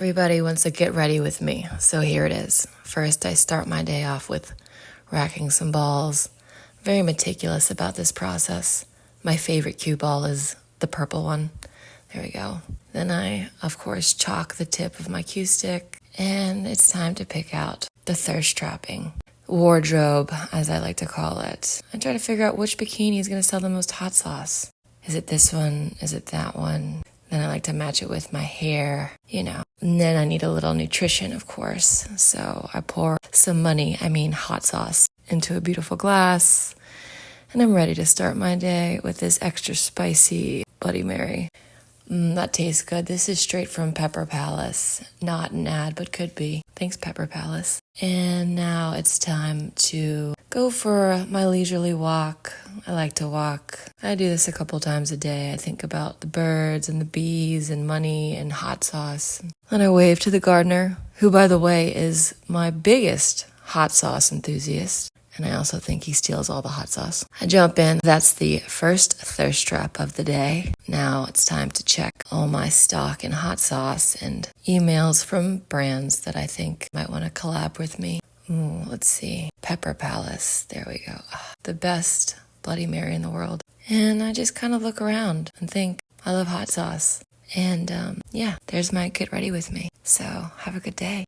Everybody wants to get ready with me, so here it is. First, I start my day off with racking some balls. Very meticulous about this process. My favorite cue ball is the purple one. There we go. Then I, of course, chalk the tip of my cue stick, and it's time to pick out the thirst trapping wardrobe, as I like to call it. I try to figure out which bikini is going to sell the most hot sauce. Is it this one? Is it that one? Then I like to match it with my hair, And then I need a little nutrition, of course. So I pour some hot sauce into a beautiful glass. And I'm ready to start my day with this extra spicy Bloody Mary. That tastes good. This is straight from Pepper Palace. Not an ad, but could be. Thanks, Pepper Palace. And now it's time to go for my leisurely walk. I like to walk. I do this a couple times a day. I think about the birds and the bees and money and hot sauce. Then I wave to the gardener, who, by the way, is my biggest hot sauce enthusiast. And I also think he steals all the hot sauce. I jump in. That's the first thirst trap of the day. Now it's time to check all my stock in hot sauce and emails from brands that I think might want to collab with me. Let's see. Pepper Palace. There we go. The best Bloody Mary in the world. And I just kind of look around and think, I love hot sauce. And there's my get ready with me. So have a good day.